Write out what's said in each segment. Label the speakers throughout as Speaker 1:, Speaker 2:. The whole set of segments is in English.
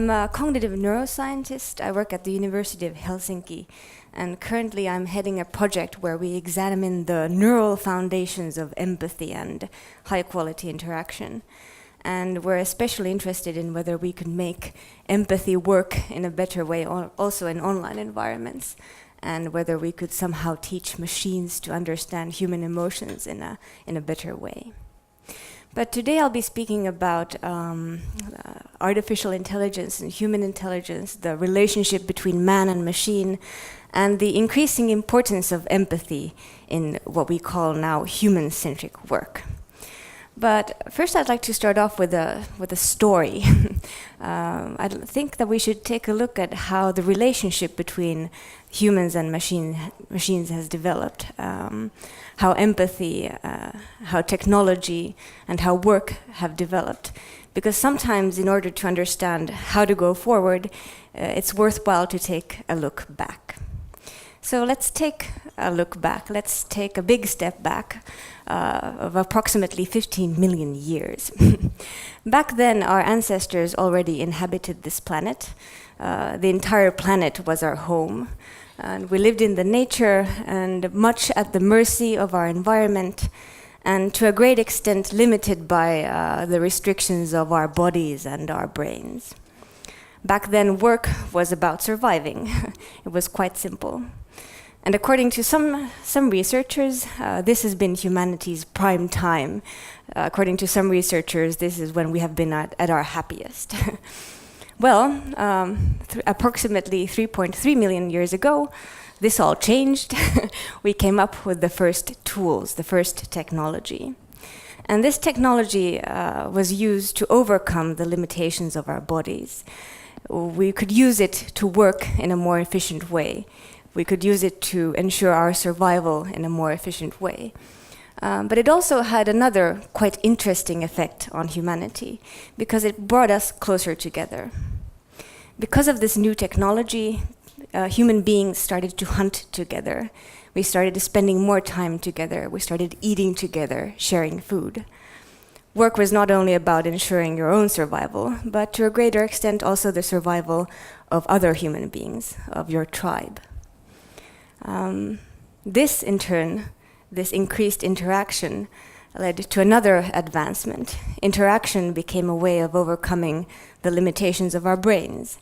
Speaker 1: I'm a cognitive neuroscientist. I work at the University of Helsinki, and currently I'm heading a project where we examine the neural foundations of empathy and high-quality interaction. And we're especially interested in whether we could make empathy work in a better way also in online environments, and whether we could somehow teach machines to understand human emotions in a better way. But today I'll be speaking about artificial intelligence and human intelligence, the relationship between man and machine, and the increasing importance of empathy in what we call now human-centric work. But first I'd like to start off with a story. I think that we should take a look at how the relationship between humans and machines has developed, how empathy, how technology, and how work have developed. Because sometimes in order to understand how to go forward, it's worthwhile to take a look back. So let's take a look back. Let's take a big step back of approximately 15 million years. Back then, our ancestors already inhabited this planet. The entire planet was our home. And we lived in the nature and much at the mercy of our environment, and to a great extent limited by the restrictions of our bodies and our brains. Back then, work was about surviving. It was quite simple. And according to some researchers, this has been humanity's prime time. According to some researchers, this is when we have been at our happiest. Well, approximately 3.3 million years ago, this all changed. We came up with the first tools, the first technology. And this technology was used to overcome the limitations of our bodies. We could use it to work in a more efficient way. We could use it to ensure our survival in a more efficient way. But it also had another quite interesting effect on humanity, because it brought us closer together. Because of this new technology, human beings started to hunt together. We started spending more time together. We started eating together, sharing food. Work was not only about ensuring your own survival, but to a greater extent also the survival of other human beings, of your tribe. This, in turn, this increased interaction led to another advancement. Interaction became a way of overcoming the limitations of our brains.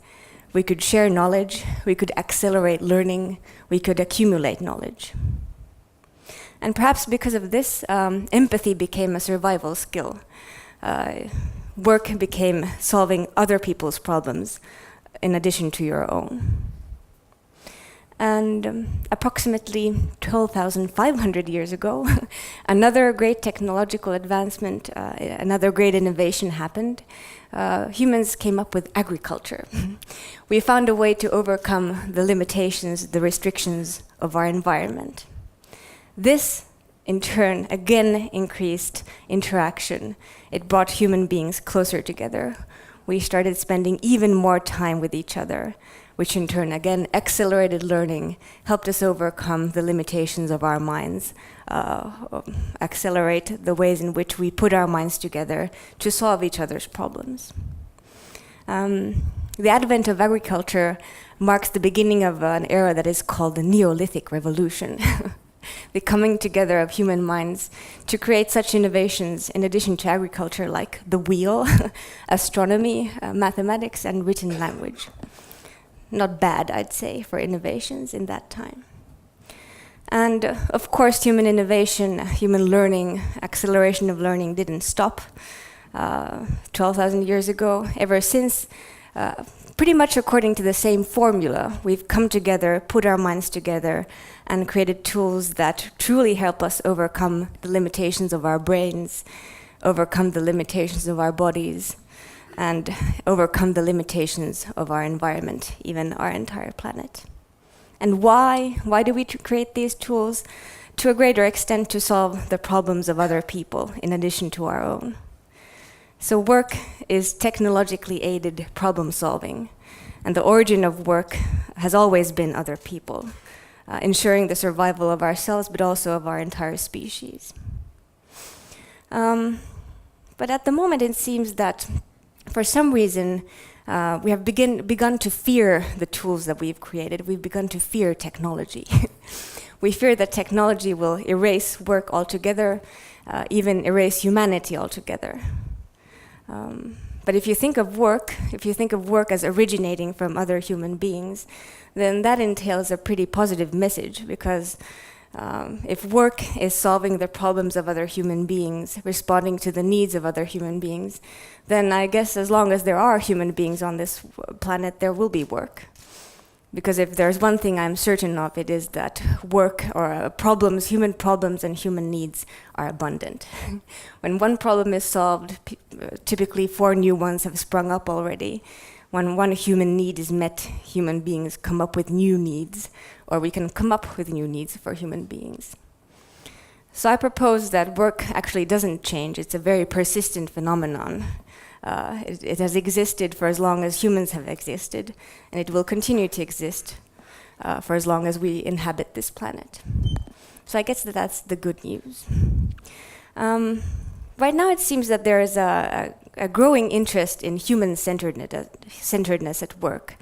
Speaker 1: We could share knowledge, we could accelerate learning, we could accumulate knowledge. And perhaps because of this, empathy became a survival skill. Work became solving other people's problems in addition to your own. And approximately 12,500 years ago, another great technological advancement, another great innovation happened. Humans came up with agriculture. We found a way to overcome the limitations, the restrictions of our environment. This, in turn, again increased interaction. It brought human beings closer together. We started spending even more time with each other, which in turn again accelerated learning, helped us overcome the limitations of our minds, accelerate the ways in which we put our minds together to solve each other's problems. The advent of agriculture marks the beginning of an era that is called the Neolithic Revolution. The coming together of human minds to create such innovations in addition to agriculture like the wheel, astronomy, mathematics, and written language. Not bad, I'd say, for innovations in that time. And of course, human innovation, human learning, acceleration of learning didn't stop 12,000 years ago. Ever since, pretty much according to the same formula, we've come together, put our minds together, and created tools that truly help us overcome the limitations of our brains, overcome the limitations of our bodies, and overcome the limitations of our environment, even our entire planet. And why? Why do we create these tools? To a greater extent to solve the problems of other people in addition to our own. So work is technologically aided problem solving, and the origin of work has always been other people, ensuring the survival of ourselves but also of our entire species. But at the moment it seems that for some reason, we have begun to fear the tools that we've created. We've begun to fear technology. We fear that technology will erase work altogether, even erase humanity altogether. But if you think of work as originating from other human beings, then that entails a pretty positive message, because if work is solving the problems of other human beings, responding to the needs of other human beings, then I guess as long as there are human beings on this planet, there will be work. Because if there's one thing I'm certain of, it is that work or problems, human problems and human needs are abundant. When one problem is solved, typically 4 new ones have sprung up already. When one human need is met, human beings come up with new needs, or we can come up with new needs for human beings. So I propose that work actually doesn't change. It's a very persistent phenomenon. It has existed for as long as humans have existed, and it will continue to exist for as long as we inhabit this planet. So I guess that's the good news. Right now it seems that there is a growing interest in human-centeredness at work.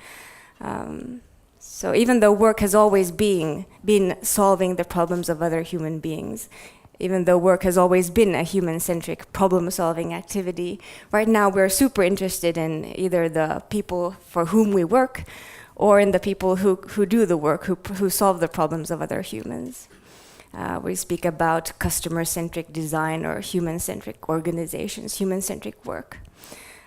Speaker 1: So even though work has always been solving the problems of other human beings, even though work has always been a human-centric problem-solving activity, right now we're super interested in either the people for whom we work or in the people who do the work, who solve the problems of other humans. We speak about customer-centric design or human-centric organizations, human-centric work.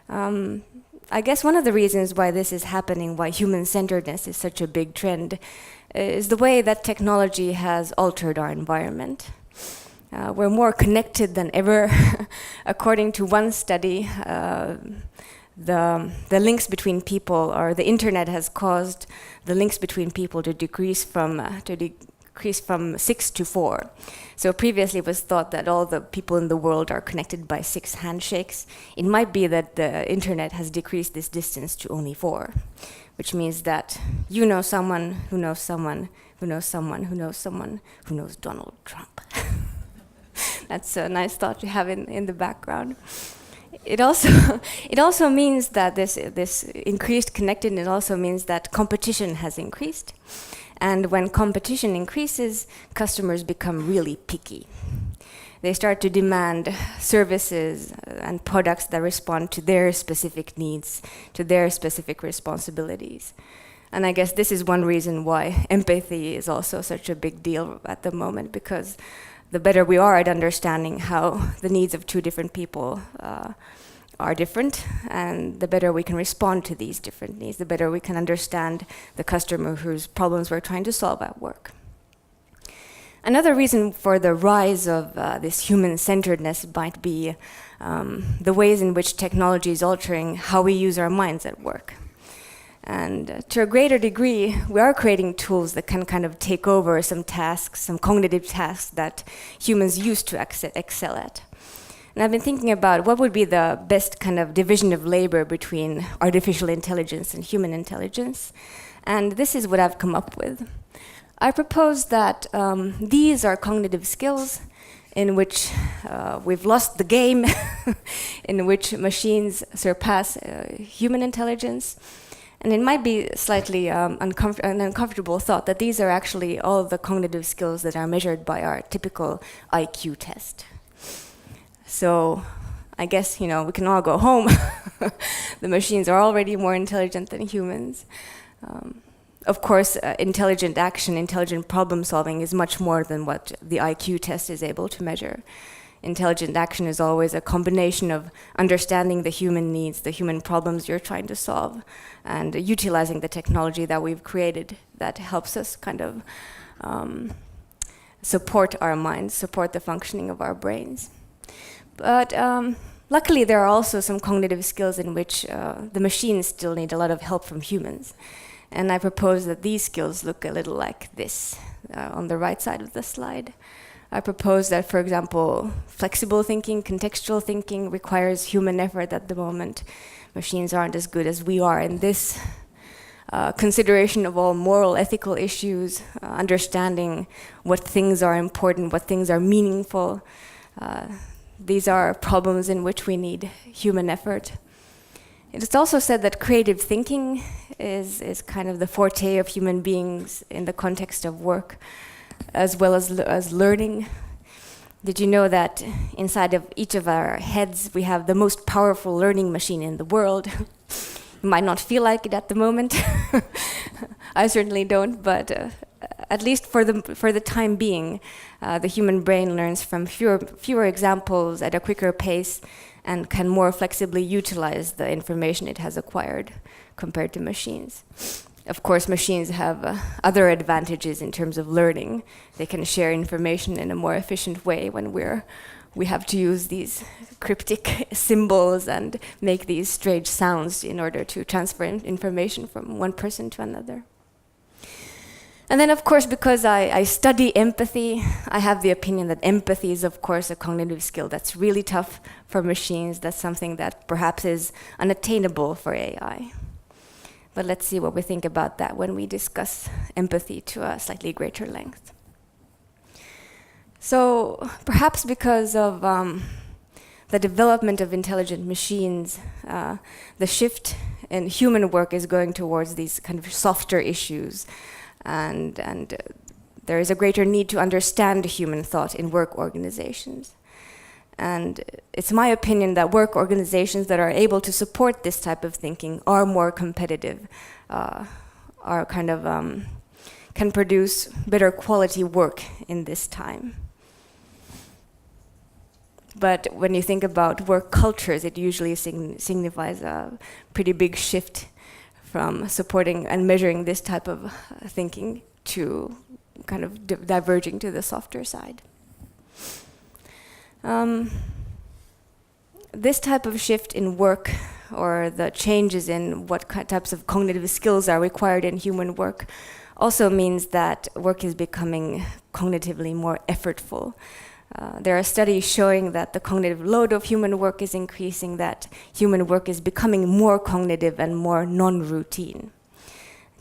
Speaker 1: I guess one of the reasons why this is happening, why human-centeredness is such a big trend, is the way that technology has altered our environment. We're more connected than ever. According to one study, the links between people, or the internet has caused the links between people to decrease from 6 to 4. So previously it was thought that all the people in the world are connected by 6 handshakes. It might be that the internet has decreased this distance to only 4, which means that you know someone who knows someone who knows someone who knows someone who knows Donald Trump. That's a nice thought to have in the background. It also means that this increased connectedness also means that competition has increased. And when competition increases, customers become really picky. They start to demand services and products that respond to their specific needs, to their specific responsibilities. And I guess this is one reason why empathy is also such a big deal at the moment, because the better we are at understanding how the needs of 2 different people are different, and the better we can respond to these different needs, the better we can understand the customer whose problems we're trying to solve at work. Another reason for the rise of this human-centeredness might be the ways in which technology is altering how we use our minds at work. And to a greater degree, we are creating tools that can kind of take over some tasks, some cognitive tasks that humans used to excel at. And I've been thinking about what would be the best kind of division of labor between artificial intelligence and human intelligence. And this is what I've come up with. I propose that these are cognitive skills in which we've lost the game, in which machines surpass human intelligence. And it might be slightly an uncomfortable thought that these are actually all the cognitive skills that are measured by our typical IQ test. So I guess, we can all go home. The machines are already more intelligent than humans. Of course, intelligent action, intelligent problem solving is much more than what the IQ test is able to measure. Intelligent action is always a combination of understanding the human needs, the human problems you're trying to solve, and utilizing the technology that we've created that helps us kind of support our minds, support the functioning of our brains. But luckily, there are also some cognitive skills in which the machines still need a lot of help from humans. And I propose that these skills look a little like this on the right side of the slide. I propose that, for example, flexible thinking, contextual thinking requires human effort at the moment. Machines aren't as good as we are in this. Consideration of all moral, ethical issues, understanding what things are important, what things are meaningful. These are problems in which we need human effort. It's also said that creative thinking is kind of the forte of human beings in the context of work, as well as learning. Did you know that inside of each of our heads we have the most powerful learning machine in the world? You might not feel like it at the moment. I certainly don't, but at least for the time being, the human brain learns from fewer examples at a quicker pace and can more flexibly utilize the information it has acquired compared to machines. Of course, machines have other advantages in terms of learning. They can share information in a more efficient way when we have to use these cryptic symbols and make these strange sounds in order to transfer information from one person to another. And then, of course, because I study empathy, I have the opinion that empathy is, of course, a cognitive skill that's really tough for machines. That's something that perhaps is unattainable for AI. But let's see what we think about that when we discuss empathy to a slightly greater length. So perhaps because of the development of intelligent machines, the shift in human work is going towards these kind of softer issues. And there is a greater need to understand human thought in work organizations. And it's my opinion that work organizations that are able to support this type of thinking are more competitive, are kind of can produce better quality work in this time. But when you think about work cultures, it usually signifies a pretty big shift from supporting and measuring this type of thinking to kind of diverging to the softer side. This type of shift in work, or the changes in what types of cognitive skills are required in human work, also means that work is becoming cognitively more effortful. There are studies showing that the cognitive load of human work is increasing, that human work is becoming more cognitive and more non-routine.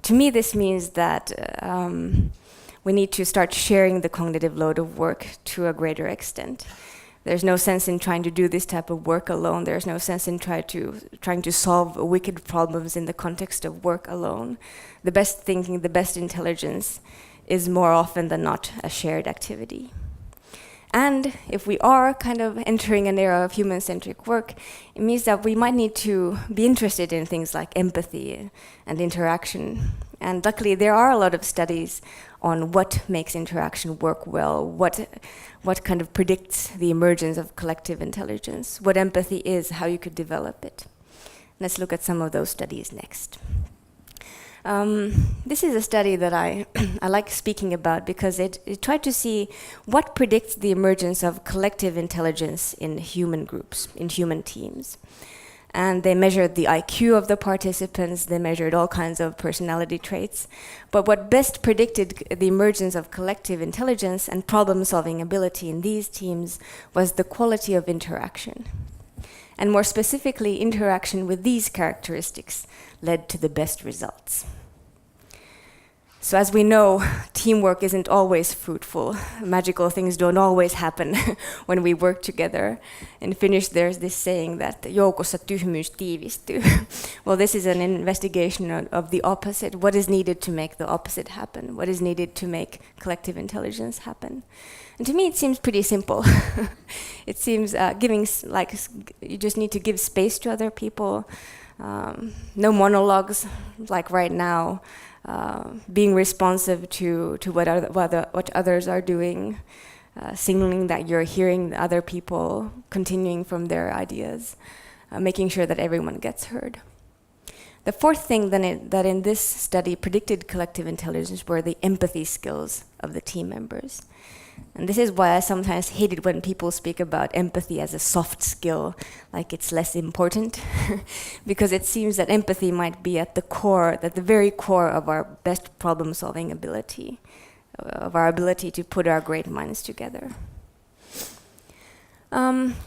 Speaker 1: To me, this means that we need to start sharing the cognitive load of work to a greater extent. There's no sense in trying to do this type of work alone. There's no sense in trying to solve wicked problems in the context of work alone. The best thinking, the best intelligence is more often than not a shared activity. And if we are kind of entering an era of human-centric work, it means that we might need to be interested in things like empathy and interaction. And luckily, there are a lot of studies on what makes interaction work well, what kind of predicts the emergence of collective intelligence, what empathy is, how you could develop it. Let's look at some of those studies next. This is a study that I like speaking about because it tried to see what predicts the emergence of collective intelligence in human groups, in human teams. And they measured the IQ of the participants, they measured all kinds of personality traits. But what best predicted the emergence of collective intelligence and problem-solving ability in these teams was the quality of interaction. And more specifically, interaction with these characteristics led to the best results. So as we know, teamwork isn't always fruitful. Magical things don't always happen when we work together. In Finnish, there's this saying that joukossa tyhmyys tiivistyy. Well, this is an investigation of the opposite. What is needed to make the opposite happen? What is needed to make collective intelligence happen? And to me, it seems pretty simple. It seems you just need to give space to other people. No monologues, like right now. Being responsive to what others are doing, signaling that you're hearing other people, continuing from their ideas, making sure that everyone gets heard. The fourth thing that in this study predicted collective intelligence were the empathy skills of the team members. And this is why I sometimes hate it when people speak about empathy as a soft skill, like it's less important, because it seems that empathy might be at the very core of our best problem-solving ability, of our ability to put our great minds together.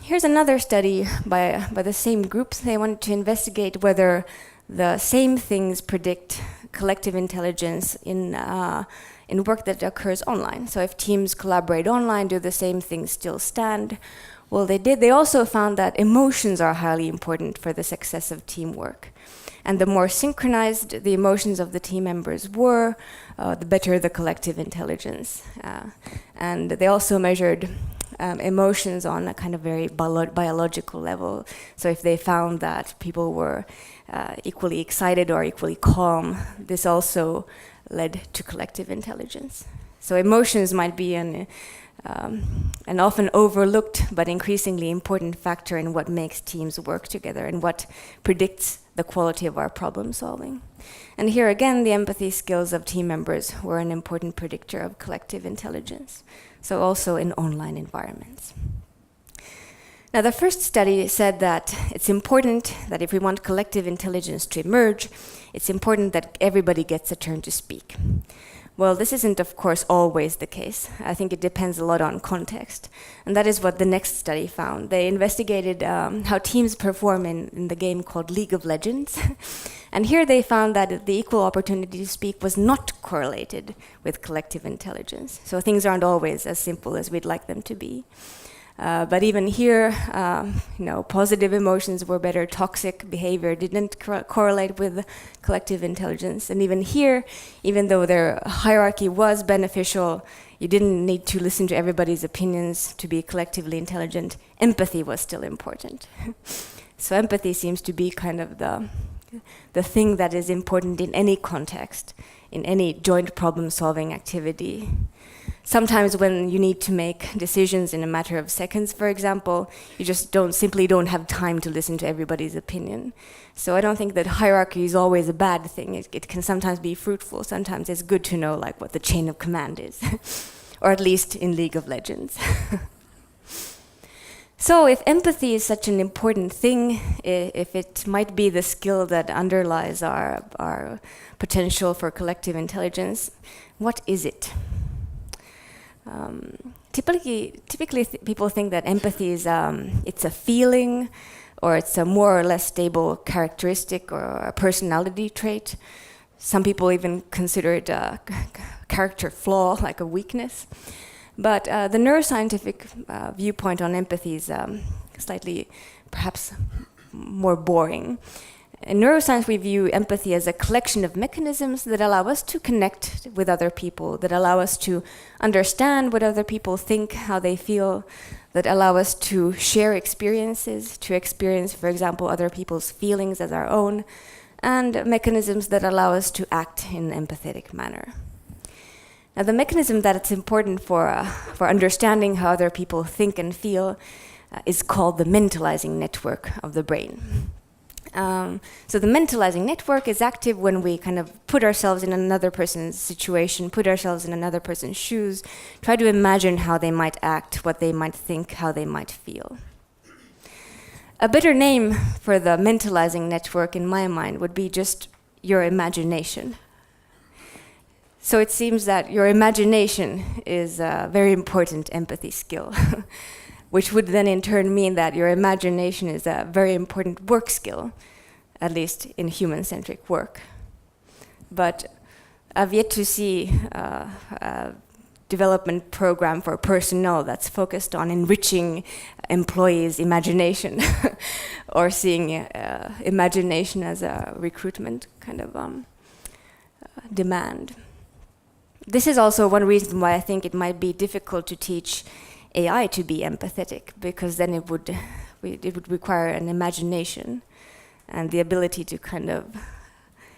Speaker 1: Here's another study by the same groups. They wanted to investigate whether the same things predict collective intelligence in work that occurs online. So if teams collaborate online, do the same things still stand? Well, they did. They also found that emotions are highly important for the success of teamwork. And the more synchronized the emotions of the team members were, the better the collective intelligence. And they also measured emotions on a kind of very biological level. So if they found that people were equally excited or equally calm, this also led to collective intelligence. So emotions might be an often overlooked but increasingly important factor in what makes teams work together and what predicts the quality of our problem solving. And here again, the empathy skills of team members were an important predictor of collective intelligence, so also in online environments. Now, the first study said that it's important that if we want collective intelligence to emerge, it's important that everybody gets a turn to speak. Well, this isn't, of course, always the case. I think it depends a lot on context. And that is what the next study found. They investigated how teams perform in the game called League of Legends. And here they found that the equal opportunity to speak was not correlated with collective intelligence. So things aren't always as simple as we'd like them to be. But even here, positive emotions were better. Toxic behavior didn't correlate with collective intelligence. And even here, even though their hierarchy was beneficial, you didn't need to listen to everybody's opinions to be collectively intelligent. Empathy was still important. So empathy seems to be kind of the thing that is important in any context, in any joint problem-solving activity. Sometimes when you need to make decisions in a matter of seconds, for example, you just simply don't have time to listen to everybody's opinion. So I don't think that hierarchy is always a bad thing. It can sometimes be fruitful. Sometimes it's good to know what the chain of command is, or at least in League of Legends. So if empathy is such an important thing, if it might be the skill that underlies our potential for collective intelligence, what is it? Typically people think that empathy is it's a feeling, or it's a more or less stable characteristic or a personality trait. Some people even consider it a character flaw, like a weakness. But the neuroscientific viewpoint on empathy is slightly, perhaps, more boring. In neuroscience, we view empathy as a collection of mechanisms that allow us to connect with other people, that allow us to understand what other people think, how they feel, that allow us to share experiences, to experience, for example, other people's feelings as our own, and mechanisms that allow us to act in an empathetic manner. Now, the mechanism that it's important for understanding how other people think and feel is called the mentalizing network of the brain. So the mentalizing network is active when we kind of put ourselves in another person's situation, put ourselves in another person's shoes, try to imagine how they might act, what they might think, how they might feel. A better name for the mentalizing network in my mind would be just your imagination. So it seems that your imagination is a very important empathy skill, which would then in turn mean that your imagination is a very important work skill, at least in human-centric work. But I've yet to see a development program for personnel that's focused on enriching employees' imagination or seeing imagination as a recruitment kind of demand. This is also one reason why I think it might be difficult to teach AI to be empathetic, because then it would require an imagination and the ability to kind of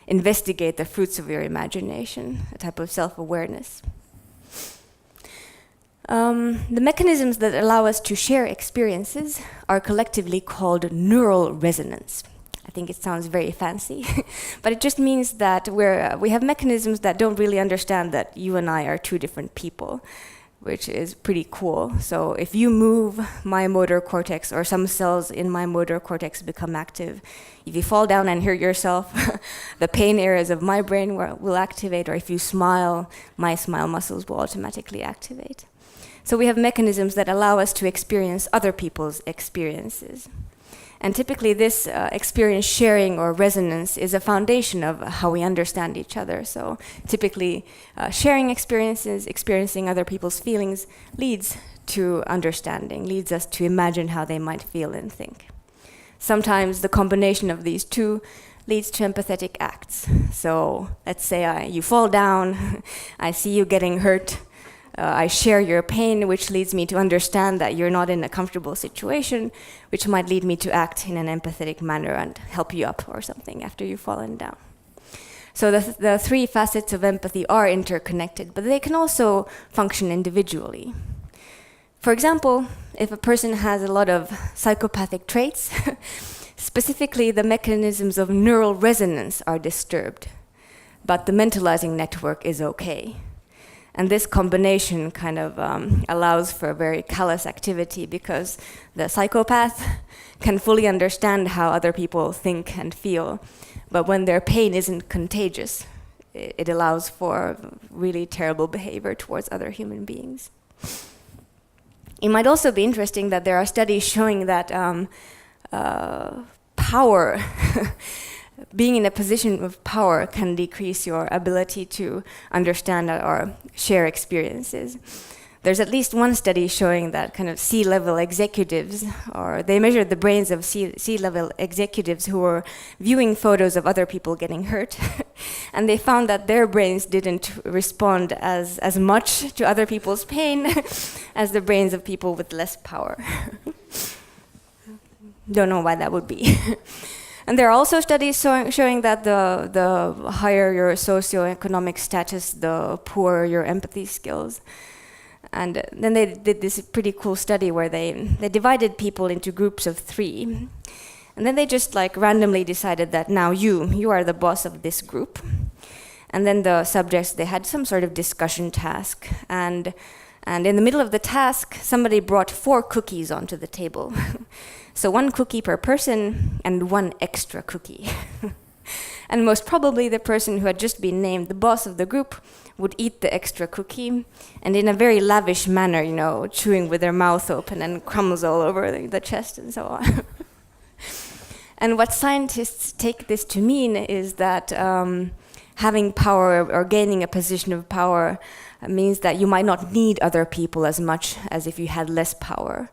Speaker 1: investigate the fruits of your imagination, a type of self-awareness. The mechanisms that allow us to share experiences are collectively called neural resonance. I think it sounds very fancy, but it just means that we have mechanisms that don't really understand that you and I are two different people, which is pretty cool. So if you move, my motor cortex or some cells in my motor cortex become active. If you fall down and hurt yourself, the pain areas of my brain will activate, or if you smile, my smile muscles will automatically activate. So we have mechanisms that allow us to experience other people's experiences. And typically this experience sharing or resonance is a foundation of how we understand each other. So typically sharing experiences, experiencing other people's feelings leads to understanding, leads us to imagine how they might feel and think. Sometimes the combination of these two leads to empathetic acts. So let's say you fall down, I see you getting hurt, I share your pain, which leads me to understand that you're not in a comfortable situation, which might lead me to act in an empathetic manner and help you up or something after you've fallen down. So the three facets of empathy are interconnected, but they can also function individually. For example, if a person has a lot of psychopathic traits, specifically the mechanisms of neural resonance are disturbed, but the mentalizing network is okay. And this combination kind of allows for a very callous activity because the psychopath can fully understand how other people think and feel, but when their pain isn't contagious, it allows for really terrible behavior towards other human beings. It might also be interesting that there are studies showing that power, being in a position of power can decrease your ability to understand or share experiences. There's at least one study showing that kind of C-level executives, or they measured the brains of C-level executives who were viewing photos of other people getting hurt, and they found that their brains didn't respond as much to other people's pain as the brains of people with less power. Don't know why that would be. And there are also studies showing that the higher your socioeconomic status, the poorer your empathy skills. And then they did this pretty cool study where they divided people into groups of 3. And then they just like randomly decided that now you are the boss of this group. And then the subjects, they had some sort of discussion task. And in the middle of the task, somebody brought 4 cookies onto the table. So 1 cookie per person and 1 extra cookie. And most probably the person who had just been named the boss of the group would eat the extra cookie, and in a very lavish manner, you know, chewing with their mouth open and crumbs all over the chest and so on. And what scientists take this to mean is that having power or gaining a position of power means that you might not need other people as much as if you had less power.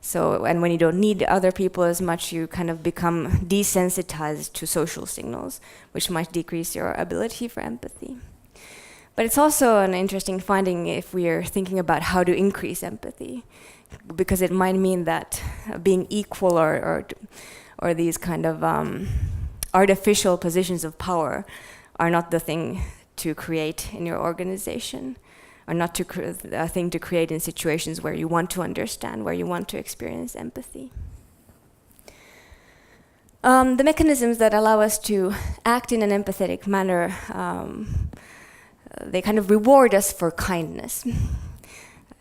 Speaker 1: So, and when you don't need other people as much, you kind of become desensitized to social signals, which might decrease your ability for empathy. But it's also an interesting finding if we are thinking about how to increase empathy, because it might mean that being equal or these kind of artificial positions of power are not the thing to create in your organization, or not a thing to create in situations where you want to understand, where you want to experience empathy. The mechanisms that allow us to act in an empathetic manner, they kind of reward us for kindness.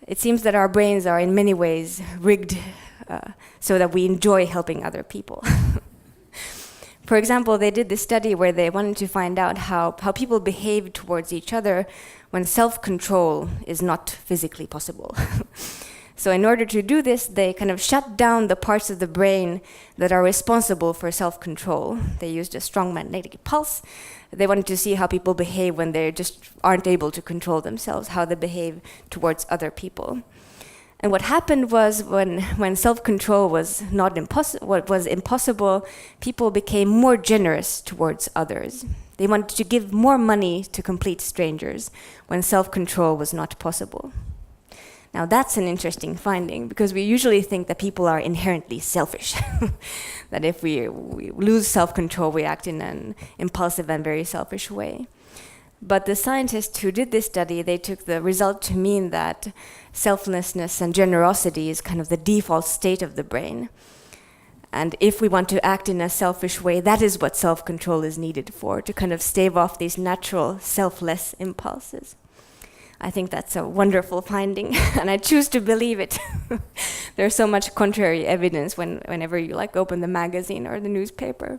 Speaker 1: It seems that our brains are in many ways rigged so that we enjoy helping other people. For example, they did this study where they wanted to find out how people behave towards each other when self-control is not physically possible. So in order to do this, they kind of shut down the parts of the brain that are responsible for self-control. They used a strong magnetic pulse. They wanted to see how people behave when they just aren't able to control themselves, how they behave towards other people. And what happened was when self-control was impossible, people became more generous towards others. They wanted to give more money to complete strangers when self-control was not possible. Now that's an interesting finding, because we usually think that people are inherently selfish. That if we lose self-control, we act in an impulsive and very selfish way. But the scientists who did this study, they took the result to mean that selflessness and generosity is kind of the default state of the brain. And if we want to act in a selfish way, that is what self-control is needed for, to kind of stave off these natural selfless impulses. I think that's a wonderful finding, and I choose to believe it. There's so much contrary evidence whenever you open the magazine or the newspaper.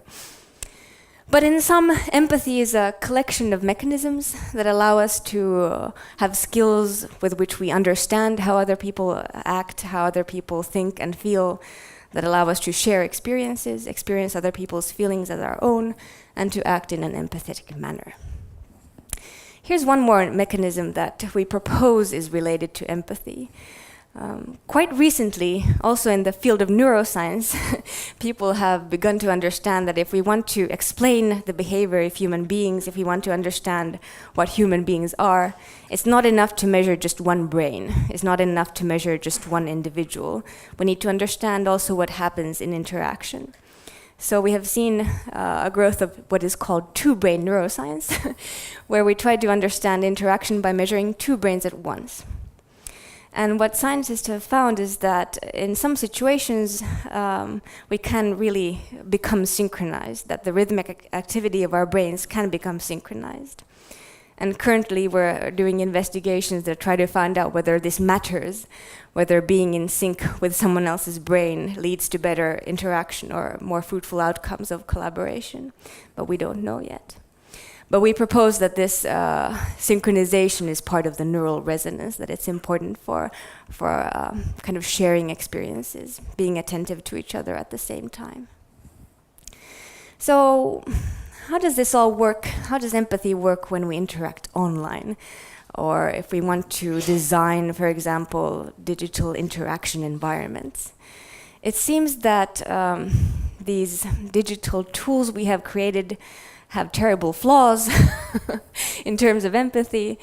Speaker 1: But in sum, empathy is a collection of mechanisms that allow us to have skills with which we understand how other people act, how other people think and feel, that allow us to share experiences, experience other people's feelings as our own, and to act in an empathetic manner. Here's one more mechanism that we propose is related to empathy. Quite recently, also in the field of neuroscience, people have begun to understand that if we want to explain the behavior of human beings, if we want to understand what human beings are, it's not enough to measure just one brain. It's not enough to measure just one individual. We need to understand also what happens in interaction. So we have seen a growth of what is called two-brain neuroscience, where we try to understand interaction by measuring two brains at once. And what scientists have found is that in some situations, we can really become synchronized, that the rhythmic activity of our brains can become synchronized. And currently we're doing investigations that try to find out whether this matters, whether being in sync with someone else's brain leads to better interaction or more fruitful outcomes of collaboration. But we don't know yet. But we propose that this synchronization is part of the neural resonance, that it's important for kind of sharing experiences, being attentive to each other at the same time. So how does this all work? How does empathy work when we interact online? Or if we want to design, for example, digital interaction environments? It seems that these digital tools we have created have terrible flaws in terms of empathy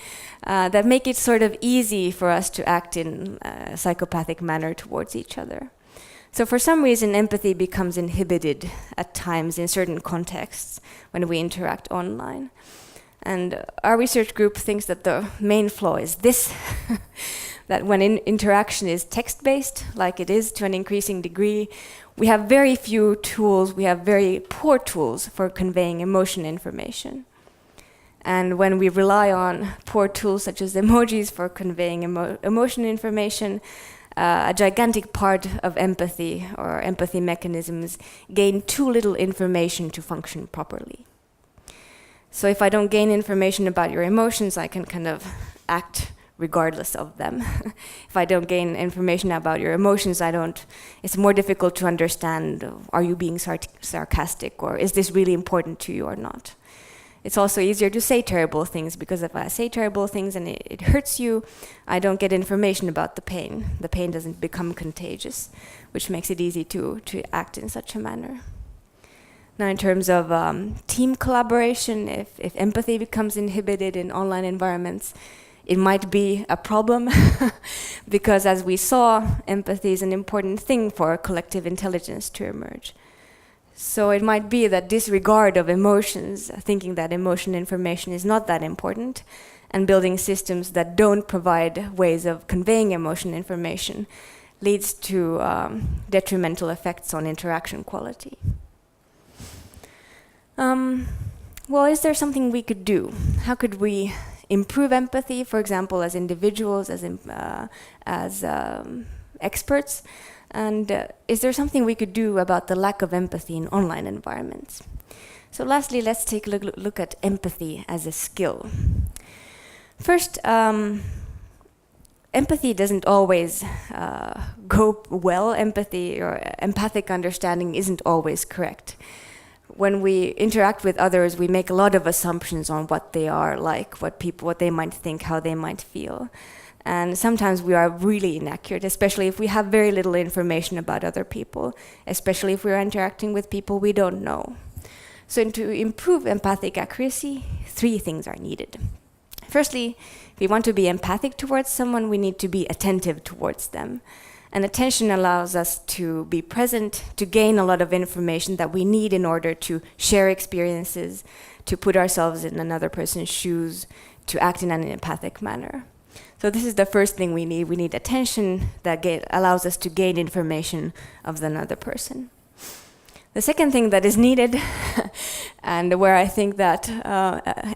Speaker 1: that make it sort of easy for us to act in a psychopathic manner towards each other. So for some reason, empathy becomes inhibited at times in certain contexts when we interact online. And our research group thinks that the main flaw is this, that when interaction is text-based, like it is to an increasing degree, we have very few tools, we have very poor tools for conveying emotion information. And when we rely on poor tools such as emojis for conveying emotion information, a gigantic part of empathy or empathy mechanisms gain too little information to function properly. So if I don't gain information about your emotions, I can kind of act regardless of them. If I don't gain information about your emotions, it's more difficult to understand, are you being sarcastic, or is this really important to you or not? It's also easier to say terrible things, because if I say terrible things and it hurts you, I don't get information about the pain. The pain doesn't become contagious, which makes it easy to act in such a manner. Now, in terms of team collaboration, if empathy becomes inhibited in online environments, it might be a problem because, as we saw, empathy is an important thing for collective intelligence to emerge. So it might be that disregard of emotions, thinking that emotion information is not that important, and building systems that don't provide ways of conveying emotion information leads to detrimental effects on interaction quality. Well, is there something we could do? How could we improve empathy, for example, as individuals, as experts? And is there something we could do about the lack of empathy in online environments? So lastly, let's take a look at empathy as a skill. First, empathy doesn't always go well. Empathy or empathic understanding isn't always correct. When we interact with others, we make a lot of assumptions on what they are like, what they might think, how they might feel. And sometimes we are really inaccurate, especially if we have very little information about other people, especially if we're interacting with people we don't know. So to improve empathic accuracy, 3 things are needed. Firstly, if we want to be empathic towards someone, we need to be attentive towards them. And attention allows us to be present, to gain a lot of information that we need in order to share experiences, to put ourselves in another person's shoes, to act in an empathic manner. So this is the first thing we need. We need attention that allows us to gain information of another person. The second thing that is needed, and where I think that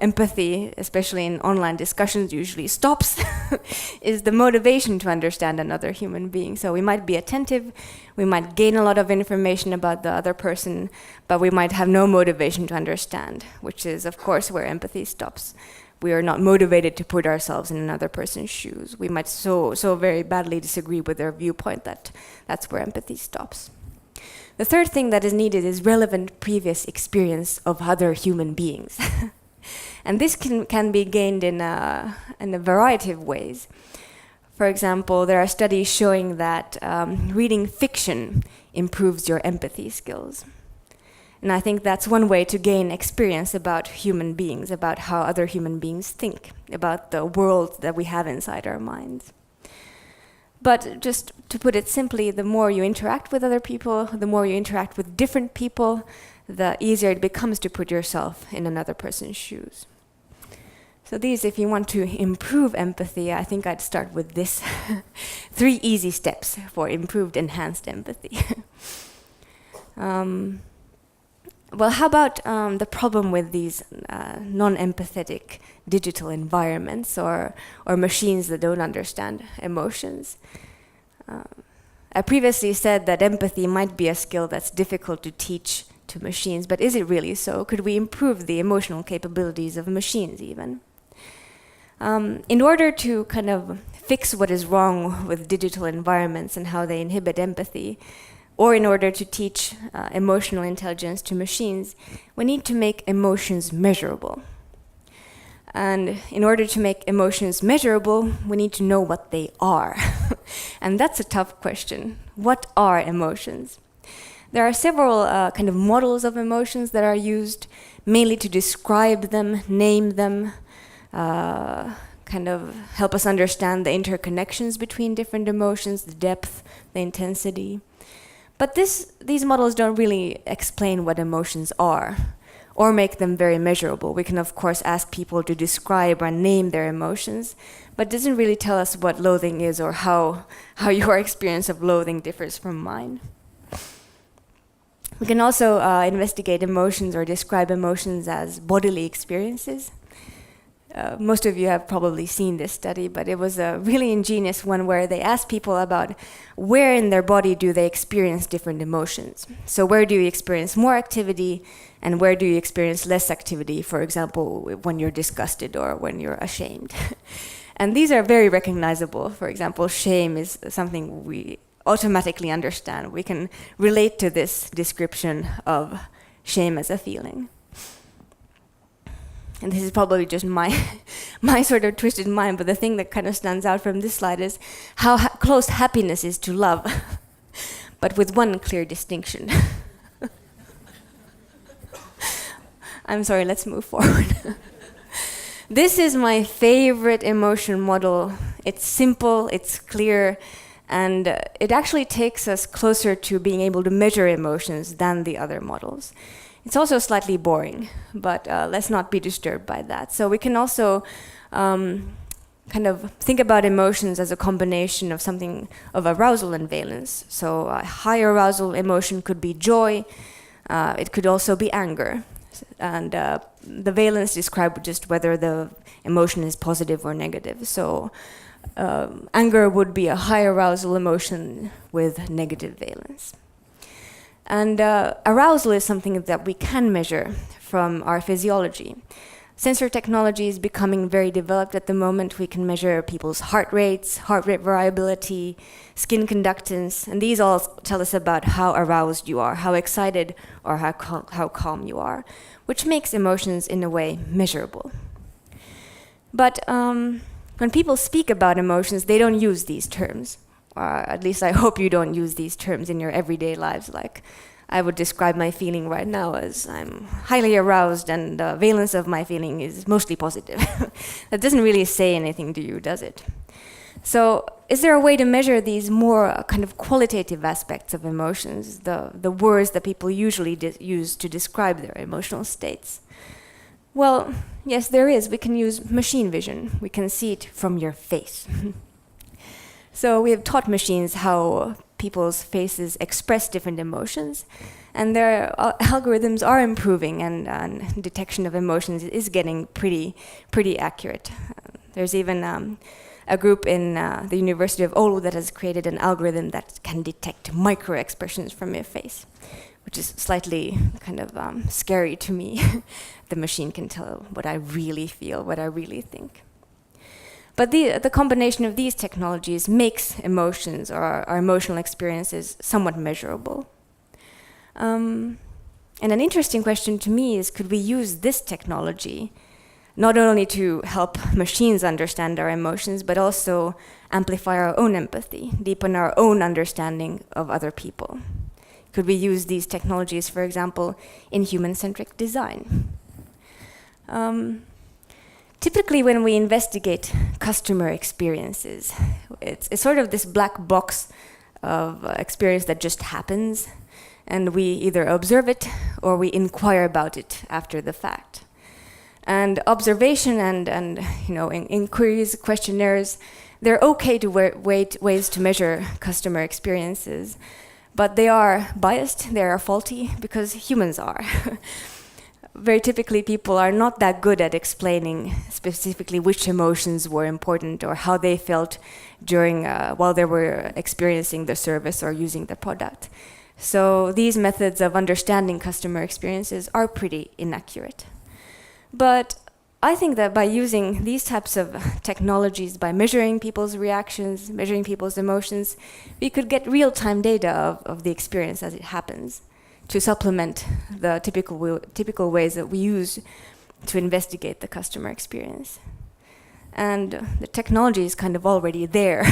Speaker 1: empathy, especially in online discussions, usually stops, is the motivation to understand another human being. So we might be attentive, we might gain a lot of information about the other person, but we might have no motivation to understand, which is, of course, where empathy stops. We are not motivated to put ourselves in another person's shoes. We might so very badly disagree with their viewpoint that that's where empathy stops. The third thing that is needed is relevant previous experience of other human beings. And this can be gained in a variety of ways. For example, there are studies showing that reading fiction improves your empathy skills. And I think that's one way to gain experience about human beings, about how other human beings think, about the world that we have inside our minds. But just to put it simply, the more you interact with other people, the more you interact with different people, the easier it becomes to put yourself in another person's shoes. So these, if you want to improve empathy, I think I'd start with this 3 easy steps for improved, enhanced empathy. Well, how about the problem with these non-empathetic digital environments or machines that don't understand emotions? I previously said that empathy might be a skill that's difficult to teach to machines, but is it really so? Could we improve the emotional capabilities of machines even? In order to kind of fix what is wrong with digital environments and how they inhibit empathy, or in order to teach emotional intelligence to machines, we need to make emotions measurable. And in order to make emotions measurable, we need to know what they are. And that's a tough question. What are emotions? There are several kind of models of emotions that are used mainly to describe them, name them, kind of help us understand the interconnections between different emotions, the depth, the intensity. But these models don't really explain what emotions are or make them very measurable. We can, of course, ask people to describe or name their emotions, but it doesn't really tell us what loathing is or how your experience of loathing differs from mine. We can also investigate emotions or describe emotions as bodily experiences. Most of you have probably seen this study, but it was a really ingenious one where they asked people about where in their body do they experience different emotions. So where do you experience more activity and where do you experience less activity, for example, when you're disgusted or when you're ashamed. And these are very recognizable. For example, shame is something we automatically understand. We can relate to this description of shame as a feeling. And this is probably just my sort of twisted mind, but the thing that kind of stands out from this slide is how close happiness is to love, but with one clear distinction. I'm sorry, let's move forward. This is my favorite emotion model. It's simple, it's clear, and it actually takes us closer to being able to measure emotions than the other models. It's also slightly boring, but let's not be disturbed by that. So we can also kind of think about emotions as a combination of something of arousal and valence. So a high arousal emotion could be joy. It could also be anger. And the valence describes just whether the emotion is positive or negative. So anger would be a high arousal emotion with negative valence. And arousal is something that we can measure from our physiology. Sensor technology is becoming very developed at the moment. We can measure people's heart rates, heart rate variability, skin conductance, and these all tell us about how aroused you are, how excited or how calm you are, which makes emotions in a way measurable. But when people speak about emotions, they don't use these terms. At least I hope you don't use these terms in your everyday lives. Like, I would describe my feeling right now as I'm highly aroused and the valence of my feeling is mostly positive. That doesn't really say anything to you, does it? So is there a way to measure these more kind of qualitative aspects of emotions, the words that people usually use to describe their emotional states? Well, yes, there is. We can use machine vision. We can see it from your face. So we have taught machines how people's faces express different emotions, and their algorithms are improving, and detection of emotions is getting pretty accurate. There's even a group in the University of Oulu that has created an algorithm that can detect micro expressions from your face, which is slightly kind of scary to me. The machine can tell what I really feel, what I really think. But the combination of these technologies makes emotions or our emotional experiences somewhat measurable. And an interesting question to me is, could we use this technology not only to help machines understand our emotions, but also amplify our own empathy, deepen our own understanding of other people? Could we use these technologies, for example, in human-centric design? Typically, when we investigate customer experiences, it's sort of this black box of experience that just happens, and we either observe it or we inquire about it after the fact. And observation and inquiries, questionnaires, they're okay to ways to measure customer experiences, but they are biased, they are faulty, because humans are. Very typically, people are not that good at explaining specifically which emotions were important or how they felt during while they were experiencing the service or using the product. So these methods of understanding customer experiences are pretty inaccurate. But I think that by using these types of technologies, by measuring people's reactions, measuring people's emotions, we could get real-time data of the experience as it happens, to supplement the typical ways that we use to investigate the customer experience. And the technology is kind of already there.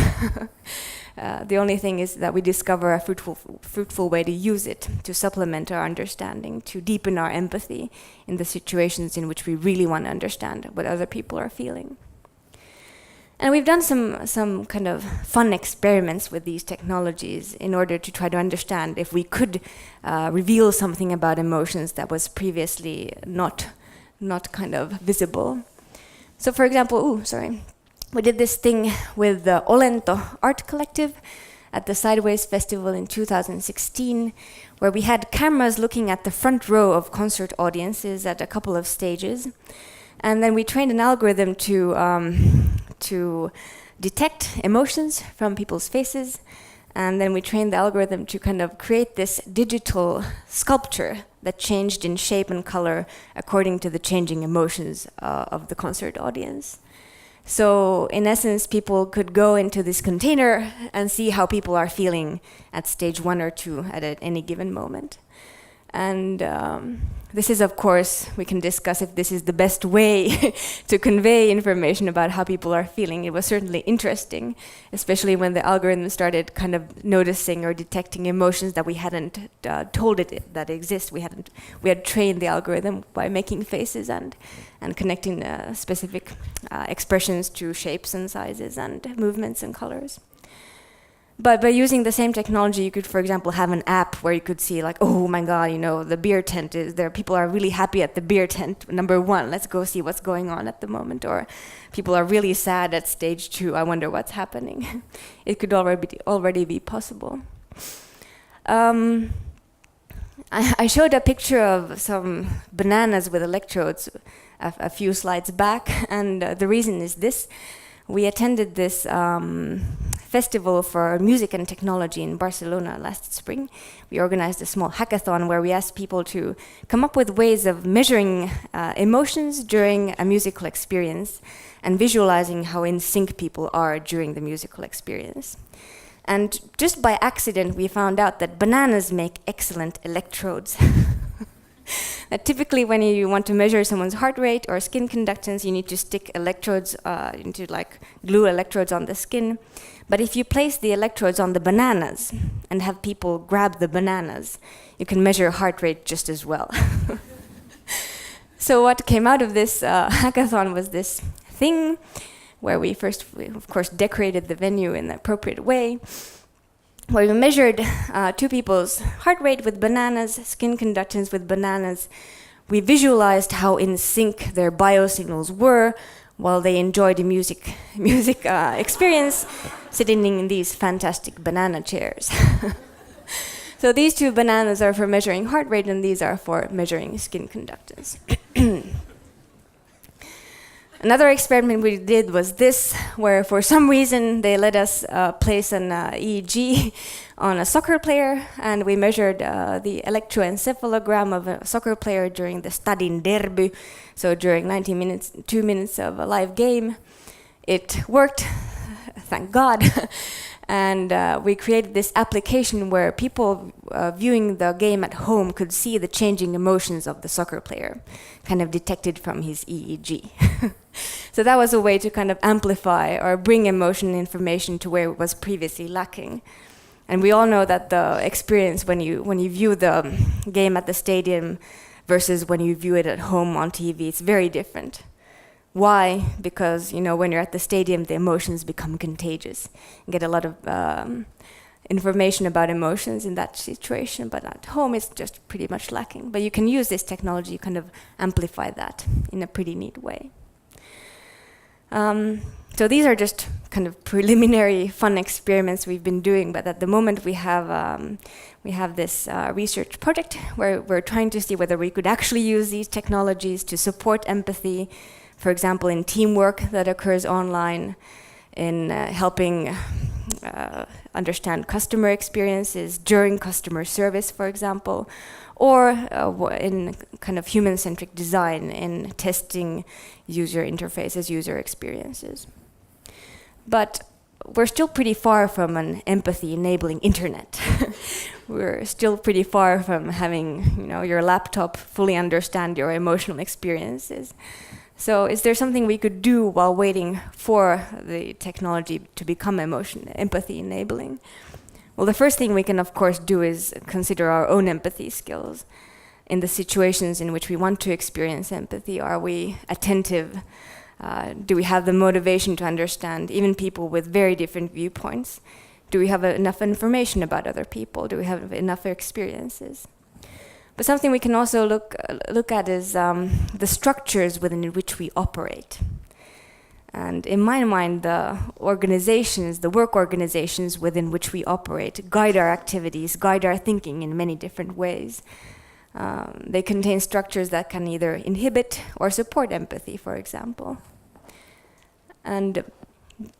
Speaker 1: The only thing is that we discover a fruitful way to use it, to supplement our understanding, to deepen our empathy in the situations in which we really want to understand what other people are feeling. And we've done some kind of fun experiments with these technologies in order to try to understand if we could reveal something about emotions that was previously not kind of visible. So for example, we did this thing with the Olento Art Collective at the Sideways Festival in 2016, where we had cameras looking at the front row of concert audiences at a couple of stages. And then we trained an algorithm to detect emotions from people's faces. And then we trained the algorithm to kind of create this digital sculpture that changed in shape and color according to the changing emotions of the concert audience. So in essence, people could go into this container and see how people are feeling at stage 1 or 2 at any given moment. And this is, of course, we can discuss if this is the best way to convey information about how people are feeling. It was certainly interesting, especially when the algorithm started kind of noticing or detecting emotions that we hadn't told it that exist. We had trained the algorithm by making faces and connecting specific expressions to shapes and sizes and movements and colors. But by using the same technology, you could, for example, have an app where you could see like, oh my God, the beer tent is there. People are really happy at the beer tent, number 1. Let's go see what's going on at the moment. Or people are really sad at stage 2. I wonder what's happening. It could already be possible. I showed a picture of some bananas with electrodes a few slides back, and the reason is this. We attended this festival for music and technology in Barcelona last spring. We organized a small hackathon where we asked people to come up with ways of measuring emotions during a musical experience and visualizing how in sync people are during the musical experience. And just by accident, we found out that bananas make excellent electrodes. Typically, when you want to measure someone's heart rate or skin conductance, you need to stick electrodes glue electrodes on the skin. But if you place the electrodes on the bananas and have people grab the bananas, you can measure heart rate just as well. So what came out of this hackathon was this thing where we of course, decorated the venue in the appropriate way, where we measured 2 people's heart rate with bananas, skin conductance with bananas. We visualized how in sync their biosignals were while they enjoyed a music experience, sitting in these fantastic banana chairs. So these 2 bananas are for measuring heart rate, and these are for measuring skin conductance. Another experiment we did was this, where for some reason they let us place an EEG on a soccer player, and we measured the electroencephalogram of a soccer player during the Stadin Derby, so during 90 minutes, 2 minutes of a live game. It worked, thank God. And we created this application where people viewing the game at home could see the changing emotions of the soccer player, kind of detected from his EEG. So that was a way to kind of amplify or bring emotion information to where it was previously lacking. And we all know that the experience when you view the game at the stadium versus when you view it at home on TV, it's very different. Why? Because when you're at the stadium, the emotions become contagious. You get a lot of information about emotions in that situation, but at home it's just pretty much lacking. But you can use this technology, kind of amplify that in a pretty neat way. So these are just kind of preliminary fun experiments we've been doing, but at the moment we have this research project where we're trying to see whether we could actually use these technologies to support empathy, for example, in teamwork that occurs online, in helping understand customer experiences during customer service, for example, or in kind of human-centric design in testing user interfaces, user experiences. But we're still pretty far from an empathy-enabling internet. We're still pretty far from having your laptop fully understand your emotional experiences. So is there something we could do while waiting for the technology to become empathy enabling? Well, the first thing we can of course do is consider our own empathy skills. In the situations in which we want to experience empathy, are we attentive? Do we have the motivation to understand even people with very different viewpoints? Do we have enough information about other people? Do we have enough experiences? But something we can also look at is the structures within which we operate. And in my mind, the work organizations within which we operate guide our activities, guide our thinking in many different ways. They contain structures that can either inhibit or support empathy, for example. And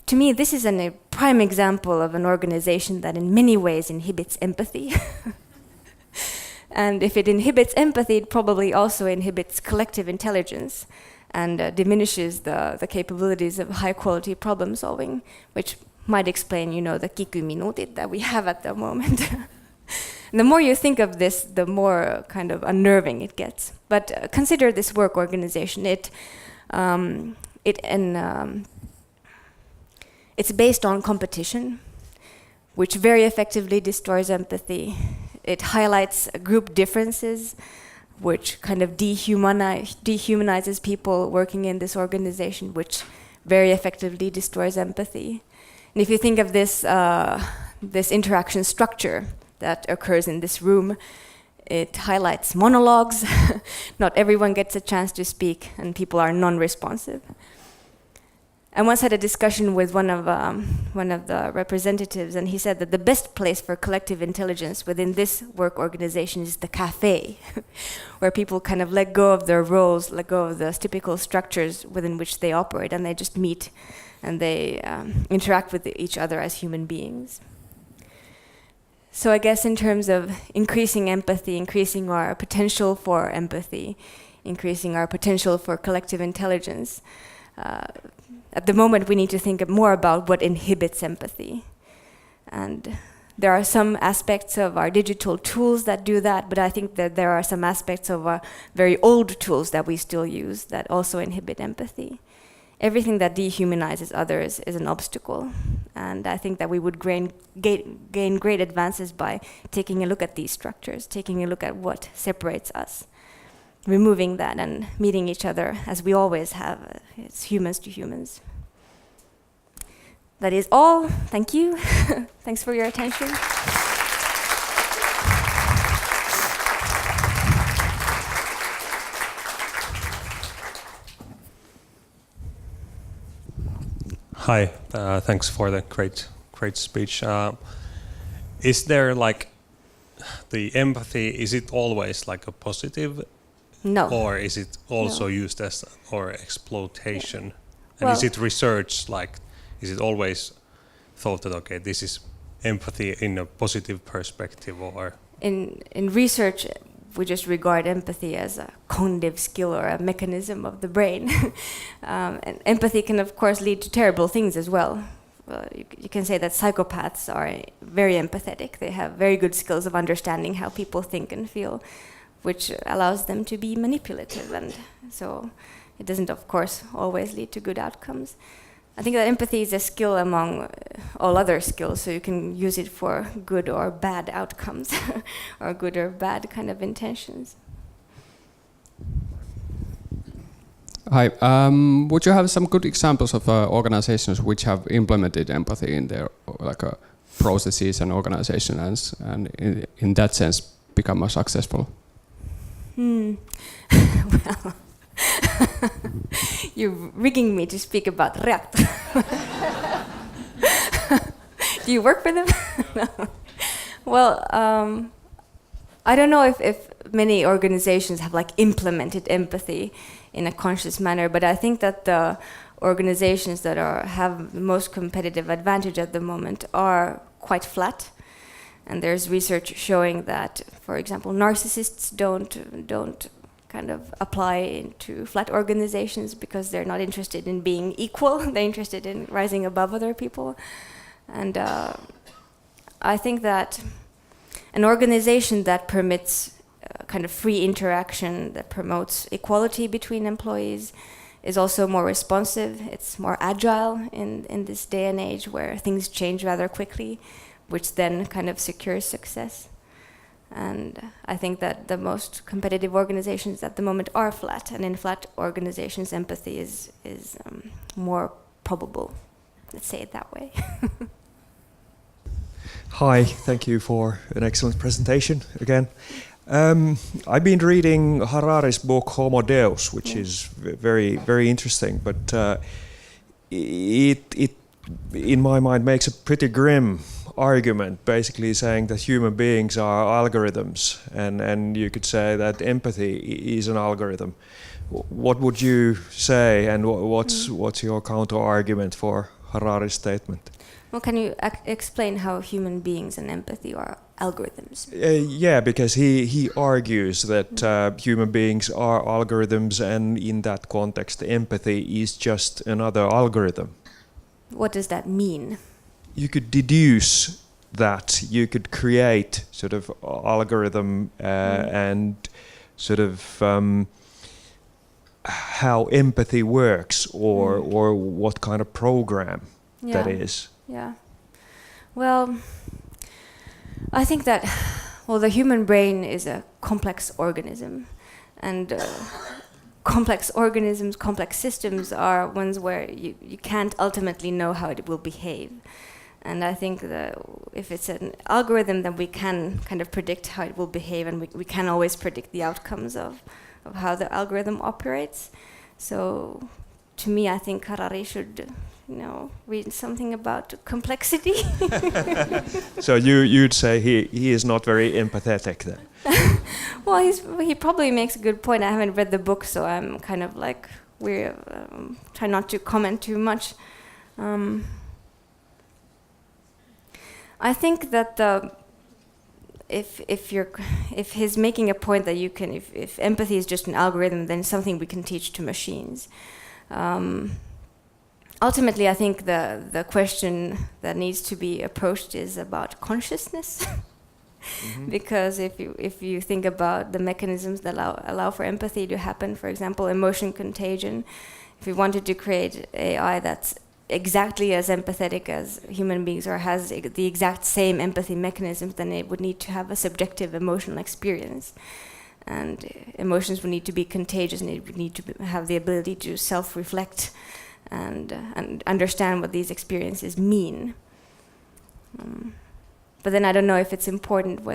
Speaker 1: to me, this is a prime example of an organization that in many ways inhibits empathy. And if it inhibits empathy, it probably also inhibits collective intelligence and diminishes the capabilities of high-quality problem solving, which might explain, the kikkyminuutit that we have at the moment. The more you think of this, the more kind of unnerving it gets. But consider this work organization. It's based on competition, which very effectively destroys empathy. It highlights group differences, which kind of dehumanizes people working in this organization, which very effectively destroys empathy. And if you think of this interaction structure that occurs in this room, it highlights monologues. Not everyone gets a chance to speak, and people are non-responsive. I once had a discussion with one of the representatives, and he said that the best place for collective intelligence within this work organization is the cafe, where people kind of let go of their roles, let go of the typical structures within which they operate, and they just meet and they interact with each other as human beings. So I guess in terms of increasing empathy, increasing our potential for empathy, increasing our potential for collective intelligence, at the moment we need to think more about what inhibits empathy. And there are some aspects of our digital tools that do that, but I think that there are some aspects of our very old tools that we still use that also inhibit empathy. Everything that dehumanizes others is an obstacle. And I think that we would gain great advances by taking a look at these structures, taking a look at what separates us, removing that and meeting each other as we always have, it's humans to humans. That is all. Thank you. Thanks for your attention.
Speaker 2: Hi, thanks for the great speech. Is there the empathy, is it always like a positive?
Speaker 1: No.
Speaker 2: Or is it also used as exploitation?
Speaker 1: Yeah.
Speaker 2: And
Speaker 1: well,
Speaker 2: is it research, is it always thought that, okay, this is empathy in a positive perspective, or?
Speaker 1: In research, we just regard empathy as a cognitive skill or a mechanism of the brain. And empathy can, of course, lead to terrible things as well. you can say that psychopaths are very empathetic. They have very good skills of understanding how people think and feel, which allows them to be manipulative, and so it doesn't, of course, always lead to good outcomes. I think that empathy is a skill among all other skills, so you can use it for good or bad outcomes, or good or bad kind of intentions.
Speaker 3: Hi. Would you have some good examples of organizations which have implemented empathy in their processes and organizations, and in that sense become more successful?
Speaker 1: Well, you're rigging me to speak about Reaktor. Do you work with them? No. Well, I don't know if many organizations have implemented empathy in a conscious manner, but I think that the organizations that have the most competitive advantage at the moment are quite flat. And there's research showing that, for example, narcissists don't kind of apply into flat organizations because they're not interested in being equal. They're interested in rising above other people. And I think that an organization that permits kind of free interaction, that promotes equality between employees, is also more responsive. It's more agile in this day and age where things change rather quickly, which then kind of secures success. And I think that the most competitive organizations at the moment are flat, and in flat organizations, empathy is more probable. Let's say it that way.
Speaker 4: Hi, thank you for an excellent presentation again. I've been reading Harari's book Homo Deus, which is very, very interesting, but it in my mind makes a pretty grim argument, basically saying that human beings are algorithms, and you could say that empathy is an algorithm. What would you say, and what's your counter argument for Harari's statement?
Speaker 1: Well, can you explain how human beings and empathy are algorithms?
Speaker 4: Yeah, because he argues that human beings are algorithms, and in that context, empathy is just another algorithm.
Speaker 1: What does that mean?
Speaker 4: You could deduce that. You could create sort of algorithm and sort of how empathy works, or what kind of program that is.
Speaker 1: Yeah. Well, I think that, the human brain is a complex organism, and complex organisms, complex systems are ones where you can't ultimately know how it will behave. And I think that if it's an algorithm, then we can kind of predict how it will behave, and we can always predict the outcomes of how the algorithm operates. So to me, I think Harari should read something about complexity.
Speaker 4: So you'd say he is not very empathetic then?
Speaker 1: Well, he probably makes a good point. I haven't read the book, so I'm kind of try not to comment too much. I think that if he's making a point that if empathy is just an algorithm, then something we can teach to machines. Ultimately, I think the question that needs to be approached is about consciousness. Because if you think about the mechanisms that allow for empathy to happen, for example, emotion contagion, if we wanted to create AI that's exactly as empathetic as human beings or has the exact same empathy mechanisms, then it would need to have a subjective emotional experience. And emotions would need to be contagious, and it would need to have the ability to self-reflect and understand what these experiences mean. But then I don't know if it's important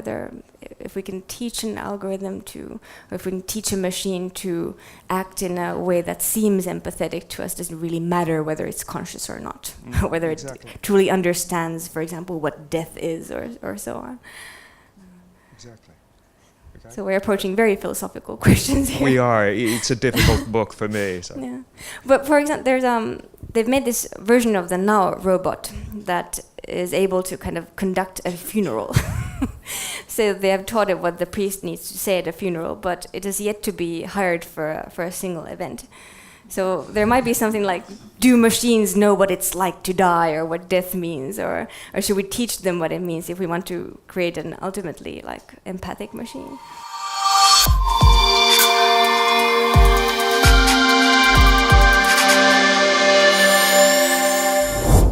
Speaker 1: if we can teach an algorithm or if we can teach a machine to act in a way that seems empathetic to us. Doesn't really matter whether it's conscious or not, whether it truly understands, for example, what death is or so on.
Speaker 4: Exactly. Okay.
Speaker 1: So we're approaching very philosophical questions here.
Speaker 4: We are. It's a difficult book for me. So.
Speaker 1: Yeah, but for example, they've made this version of the Now robot that is able to kind of conduct a funeral. So they have taught it what the priest needs to say at a funeral, but it is yet to be hired for a single event. So there might be something like, do machines know what it's like to die or what death means, or should we teach them what it means if we want to create an ultimately like empathic machine?